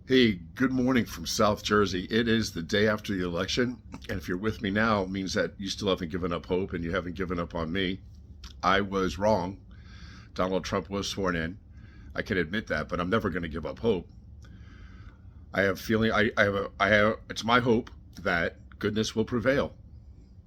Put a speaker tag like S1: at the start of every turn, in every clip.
S1: Hey, good morning from South Jersey. It is the day after the election, and if you're with me now, it means that you still haven't given up hope and you haven't given up on me. I was wrong. Donald Trump was sworn in. I can admit that, but I'm never going to give up hope. I have feeling I have it's my hope that goodness will prevail,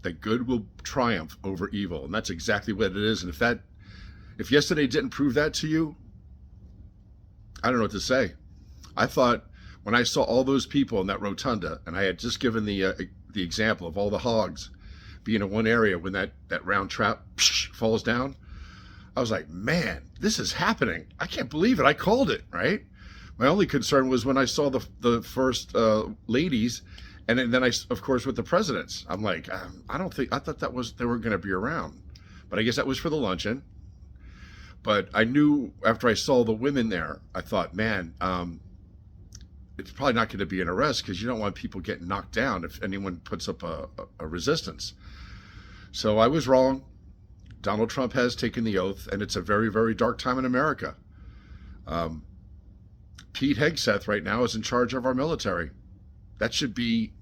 S1: that good will triumph over evil, and that's exactly what it is. And if yesterday didn't prove that to you, I don't know what to say. I thought when I saw all those people in that rotunda, and I had just given the example of all the hogs being in one area when that round trap falls down, I was like, man, this is happening. I can't believe it. I called it, right? My only concern was when I saw the first ladies, and then of course, with the presidents. I'm like, I thought they were going to be around, but I guess that was for the luncheon. But I knew after I saw the women there, I thought, man, it's probably not going to be an arrest because you don't want people getting knocked down if anyone puts up a resistance. So I was wrong. Donald Trump has taken the oath, and it's a very, very dark time in America. Pete Hegseth right now is in charge of our military. That should be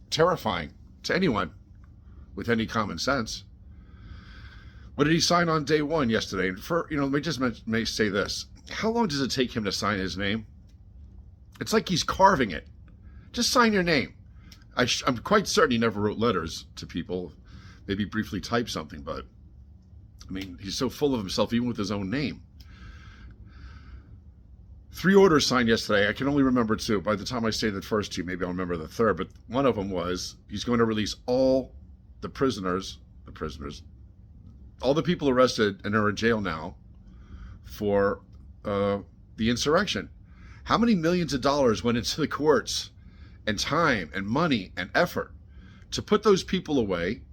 S1: terrifying to anyone with any common sense. What did he sign on day one yesterday? And let me just may say this. How long does it take him to sign his name? It's like he's carving it. Just sign your name. I'm quite certain he never wrote letters to people, maybe briefly typed something, but I mean, he's so full of himself, even with his own name. 3 orders signed yesterday. I can only remember 2. By the time I say the first 2, maybe I'll remember the third, but one of them was he's going to release all the prisoners, all the people arrested and are in jail now for the insurrection. How many millions of dollars went into the courts and time and money and effort to put those people away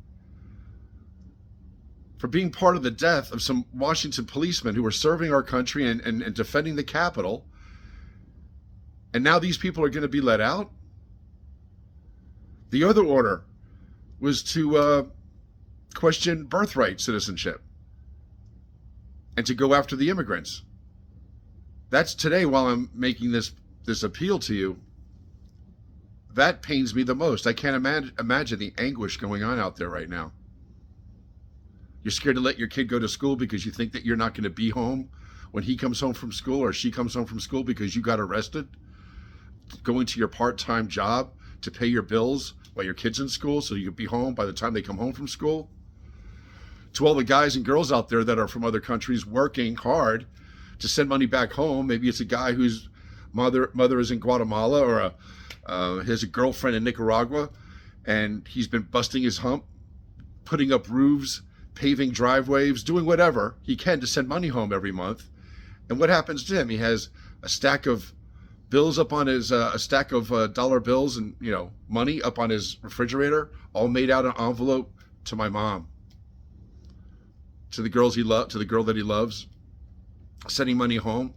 S1: for being part of the death of some Washington policemen who were serving our country and defending the Capitol? And now these people are going to be let out? The other order was to question birthright citizenship and to go after the immigrants. That's today while I'm making this appeal to you. That pains me the most. I can't imagine the anguish going on out there right now. You're scared to let your kid go to school because you think that you're not going to be home when he comes home from school or she comes home from school because you got arrested going to your part-time job to pay your bills while your kid's in school so you can be home by the time they come home from school. To all the guys and girls out there that are from other countries working hard to send money back home. Maybe it's a guy whose mother is in Guatemala, or he has a girlfriend in Nicaragua, and he's been busting his hump, putting up roofs, paving driveways, doing whatever he can to send money home every month. And what happens to him? He has a stack of bills up on his, a stack of dollar bills and money up on his refrigerator, all made out in an envelope to my mom, to the girl that he loves. Sending money home.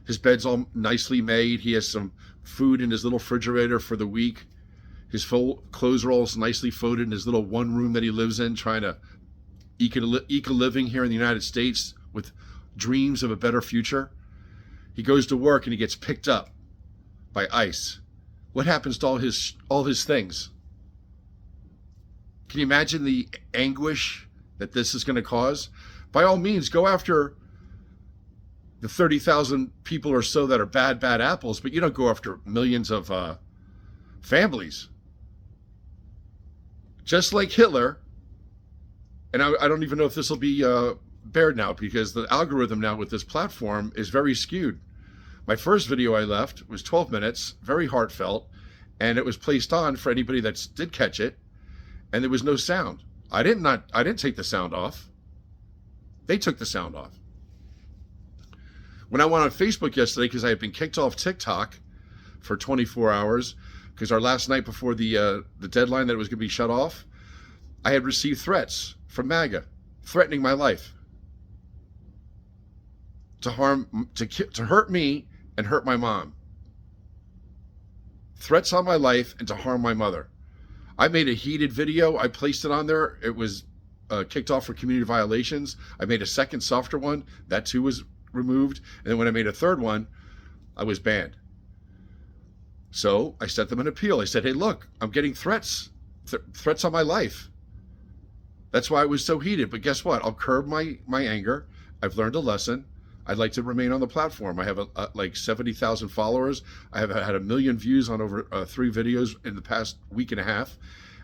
S1: His bed's all nicely made. He has some food in his little refrigerator for the week. His full clothes are all nicely folded in his little one room that he lives in, trying to eke a living here in the United States with dreams of a better future. He goes to work and he gets picked up by ICE. What happens to all his things? Can you imagine the anguish that this is going to cause? By all means, go after the 30,000 people or so that are bad apples, but you don't go after millions of families. Just like Hitler, and I don't even know if this will be bared now because the algorithm now with this platform is very skewed. My first video I left was 12 minutes, very heartfelt, and it was placed on for anybody that did catch it, and there was no sound. I didn't take the sound off. They took the sound off. When I went on Facebook yesterday, because I had been kicked off TikTok for 24 hours, because our last night before the deadline that it was going to be shut off, I had received threats from MAGA, threatening my life, to hurt me and hurt my mom. Threats on my life and to harm my mother. I made a heated video. I placed it on there. It was kicked off for community violations. I made a second softer one. That too was removed. And then when I made a third one, I was banned. So I sent them an appeal. I said, hey, look, I'm getting threats on my life. That's why I was so heated. But guess what? I'll curb my anger. I've learned a lesson. I'd like to remain on the platform. I have like 70,000 followers. I have had 1 million views on over 3 videos in the past week and a half.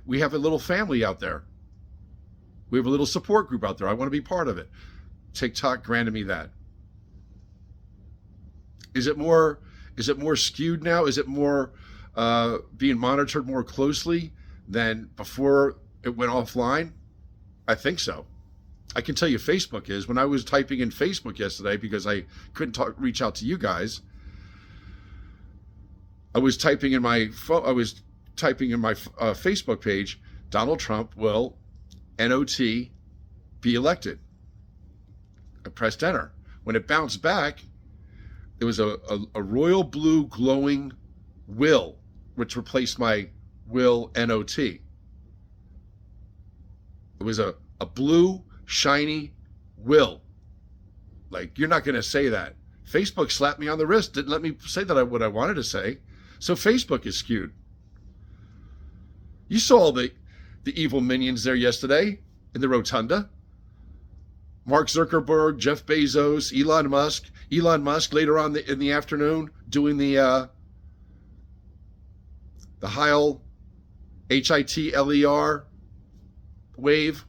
S1: We have a little family out there. We have a little support group out there. I want to be part of it. TikTok granted me that. Is it more skewed now? Is it more being monitored more closely than before it went offline? I think so. I can tell you Facebook is. When I was typing in Facebook yesterday because I couldn't reach out to you guys, I was typing in my Facebook page, Donald Trump will NOT be elected. I pressed enter. When it bounced back, it was a royal blue glowing will, which replaced my will NOT. It was a blue shiny will. Like, you're not going to say that. Facebook slapped me on the wrist, didn't let me say what I wanted to say. So Facebook is skewed. You saw the evil minions there yesterday in the rotunda. Mark Zuckerberg, Jeff Bezos, Elon Musk. Elon Musk later on in the afternoon doing the Heil HITLER wave.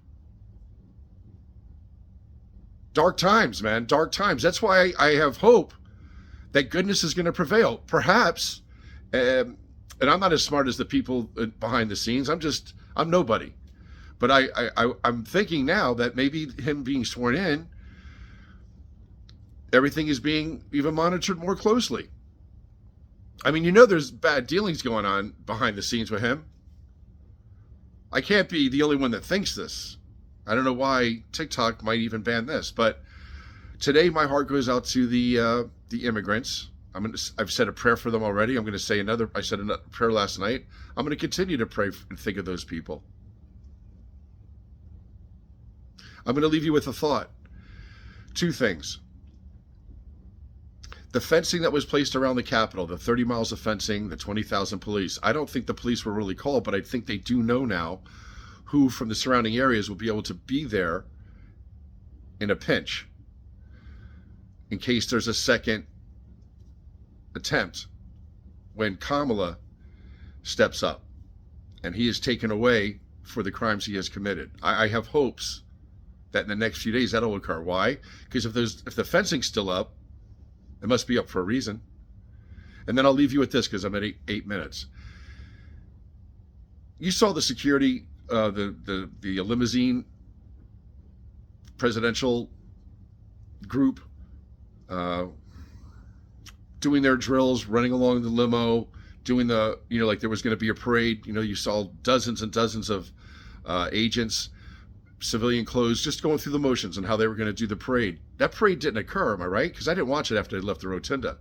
S1: Dark times, man. Dark times. That's why I have hope that goodness is going to prevail. Perhaps, and I'm not as smart as the people behind the scenes. I'm nobody. But I'm thinking now that maybe him being sworn in, everything is being even monitored more closely. I mean, there's bad dealings going on behind the scenes with him. I can't be the only one that thinks this. I don't know why TikTok might even ban this, but today my heart goes out to the immigrants. I've said a prayer for them already. I'm going to say another. I said a prayer last night. I'm going to continue to pray and think of those people. I'm going to leave you with a thought. 2 things. The fencing that was placed around the Capitol, the 30 miles of fencing, the 20,000 police. I don't think the police were really called, but I think they do know now who from the surrounding areas will be able to be there in a pinch in case there's a second attempt when Kamala steps up and he is taken away for the crimes he has committed. I have hopes that in the next few days that'll occur. Why? Because if the fencing's still up, it must be up for a reason. And then I'll leave you with this because I'm at 8 minutes. You saw the security, the limousine presidential group doing their drills, running along the limo, doing like there was going to be a parade. You saw dozens and dozens of agents, civilian clothes, just going through the motions and how they were going to do the parade. That parade didn't occur, am I right? Because I didn't watch it after they left the rotunda.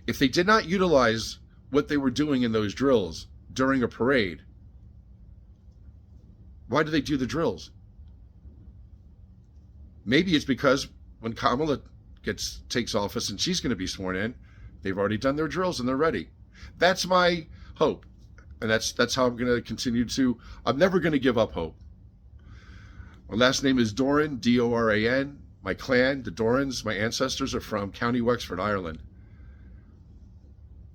S1: If they did not utilize what they were doing in those drills during a parade, why do they do the drills? Maybe it's because when Kamala takes office and she's going to be sworn in, they've already done their drills and they're ready. That's my hope. And that's how I'm going to continue to. I'm never going to give up hope. My last name is Doran, Doran. My clan, the Dorans, my ancestors are from County Wexford, Ireland.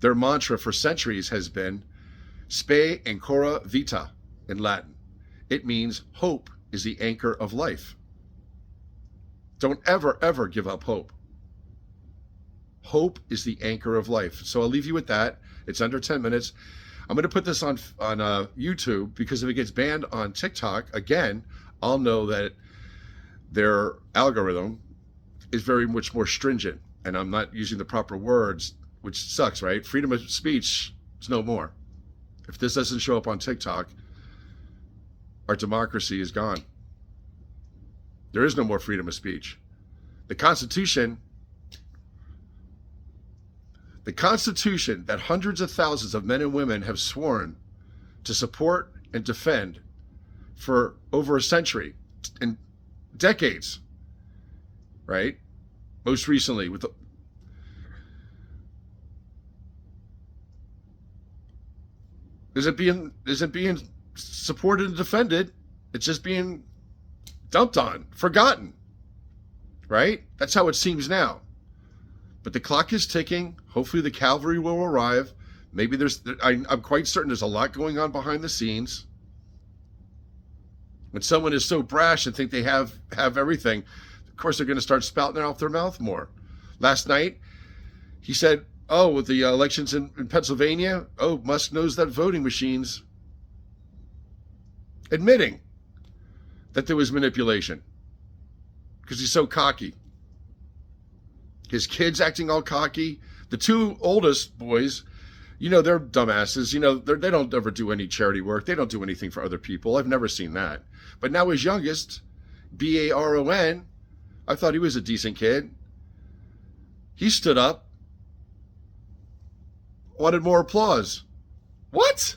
S1: Their mantra for centuries has been Spe ancora vita in Latin. It means hope is the anchor of life. Don't ever, ever give up hope. Hope is the anchor of life. So I'll leave you with that. It's under 10 minutes. I'm going to put this on YouTube because if it gets banned on TikTok, again, I'll know that their algorithm is very much more stringent and I'm not using the proper words, which sucks, right? Freedom of speech is no more. If this doesn't show up on TikTok, our democracy is gone. There is no more freedom of speech. The Constitution that hundreds of thousands of men and women have sworn to support and defend for over a century and decades, right? Most recently with isn't being supported and defended. It's just being dumped on, forgotten, right? That's how it seems now. But the clock is ticking. Hopefully the cavalry will arrive. Maybe I'm quite certain there's a lot going on behind the scenes. When someone is so brash and think they have everything, of course they're going to start spouting it off their mouth more. Last night, he said, oh, with the elections in Pennsylvania, oh, Musk knows that voting machines. Admitting that there was manipulation because he's so cocky. His kids acting all cocky. The two oldest boys, they're dumbasses. They don't ever do any charity work. They don't do anything for other people. I've never seen that. But now his youngest, Baron, I thought he was a decent kid. He stood up, wanted more applause. What?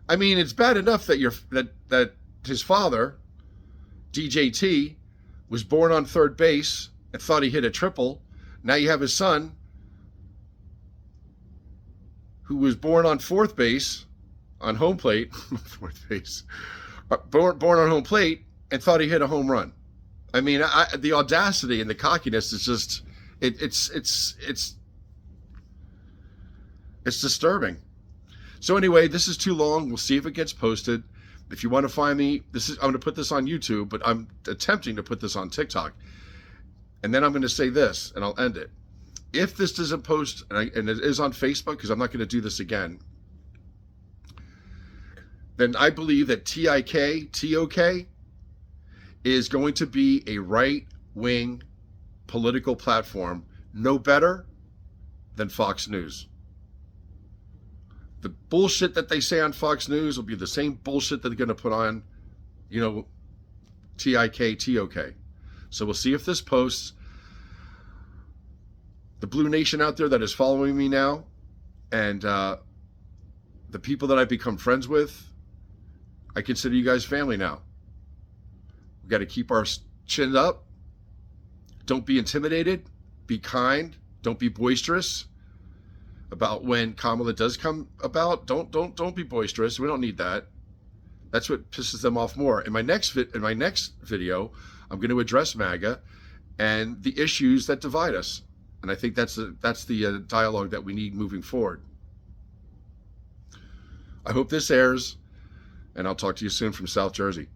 S1: I mean, it's bad enough that that his father, DJT, was born on third base and thought he hit a triple. Now you have his son, who was born on fourth base, on home plate, fourth base, born on home plate, and thought he hit a home run. I mean, the audacity and the cockiness is just, it's disturbing. So anyway, this is too long. We'll see if it gets posted. If you want to find me, I'm going to put this on YouTube, but I'm attempting to put this on TikTok. And then I'm going to say this, and I'll end it. If this doesn't post, and it is on Facebook, because I'm not going to do this again, then I believe that TOK is going to be a right-wing political platform, no better than Fox News. The bullshit that they say on Fox News will be the same bullshit that they're going to put on, TOK. So we'll see if this posts. The Blue Nation out there that is following me now, and the people that I've become friends with, I consider you guys family now. We got to keep our chin up. Don't be intimidated. Be kind. Don't be boisterous. About when Kamala does come about, don't be boisterous. We don't need that. That's what pisses them off more. In my next video, I'm going to address MAGA and the issues that divide us. And I think that's the dialogue that we need moving forward. I hope this airs, and I'll talk to you soon from South Jersey.